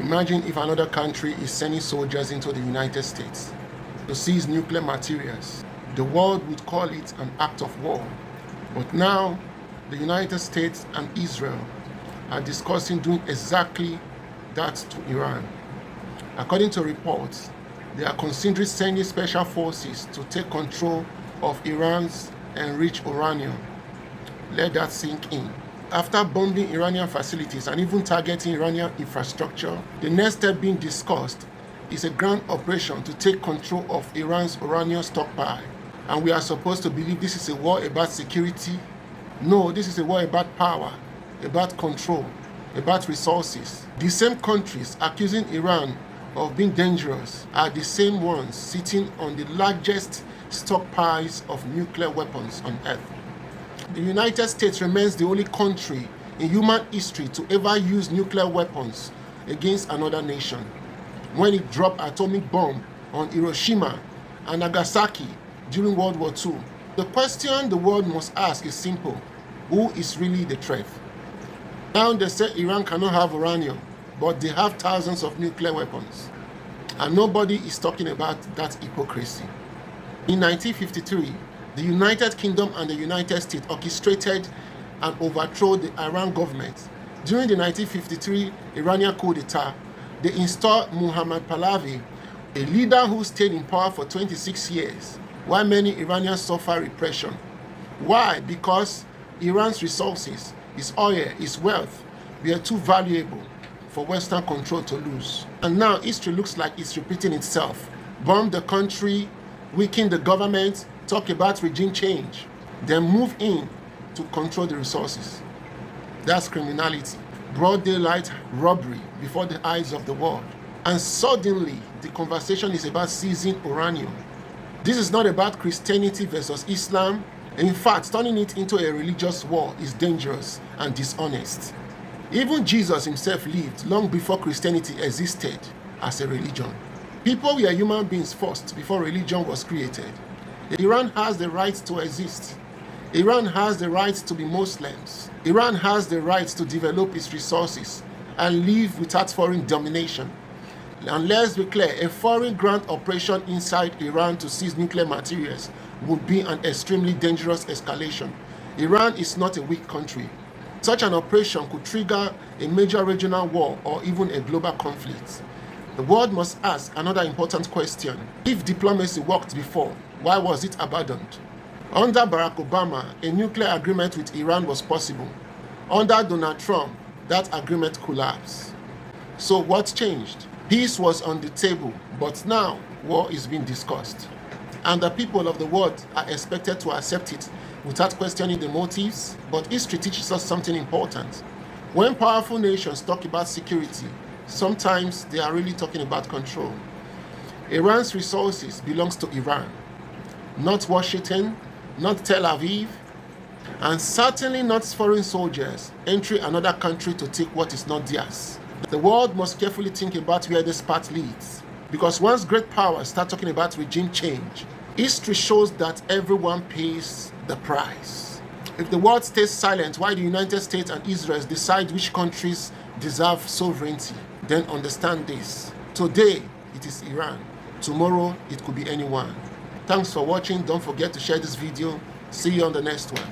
Imagine if another country is sending soldiers into the United States to seize nuclear materials. The world would call it an act of war. But now, the United States and Israel are discussing doing exactly that to Iran. According to reports, they are considering sending special forces to take control of Iran's enriched uranium. Let that sink in. After bombing Iranian facilities and even targeting Iranian infrastructure, the next step being discussed is a grand operation to take control of Iran's uranium stockpile. And we are supposed to believe this is a war about security? No, this is a war about power, about control, about resources. The same countries accusing Iran of being dangerous are the same ones sitting on the largest stockpiles of nuclear weapons on earth. The United States remains the only country in human history to ever use nuclear weapons against another nation, when it dropped atomic bomb on Hiroshima and Nagasaki during World War II. The question the world must ask is simple: who is really the threat? Now they say Iran cannot have uranium, but they have thousands of nuclear weapons. And nobody is talking about that hypocrisy. In 1953, the United Kingdom and the United States orchestrated and overthrew the Iran government. During the 1953 Iranian coup d'etat, they installed Muhammad Pahlavi, a leader who stayed in power for 26 years, while many Iranians suffer repression. Why? Because Iran's resources, its oil, its wealth, were too valuable for Western control to lose. And now history looks like it's repeating itself. Bomb the country, weaken the government, talk about regime change, then move in to control the resources. That's criminality. Broad daylight robbery before the eyes of the world. And suddenly, the conversation is about seizing uranium. This is not about Christianity versus Islam. In fact, turning it into a religious war is dangerous and dishonest. Even Jesus himself lived long before Christianity existed as a religion. People were human beings first before religion was created. Iran has the right to exist. Iran has the right to be Muslims. Iran has the right to develop its resources and live without foreign domination. And let's be clear, a foreign ground operation inside Iran to seize nuclear materials would be an extremely dangerous escalation. Iran is not a weak country. Such an operation could trigger a major regional war or even a global conflict. The world must ask another important question. If diplomacy worked before, why was it abandoned? Under Barack Obama, a nuclear agreement with Iran was possible. Under Donald Trump, that agreement collapsed. So what changed? Peace was on the table, but now war is being discussed. And the people of the world are expected to accept it without questioning the motives. But history teaches us something important. When powerful nations talk about security, sometimes they are really talking about control. Iran's resources belongs to Iran, not Washington, not Tel Aviv, and certainly not foreign soldiers entering another country to take what is not theirs. The world must carefully think about where this path leads, because once great powers start talking about regime change, history shows that everyone pays the price. If the world stays silent while the United States and Israel decide which countries deserve sovereignty, then understand this. Today, it is Iran. Tomorrow, it could be anyone. Thanks for watching. Don't forget to share this video. See you on the next one.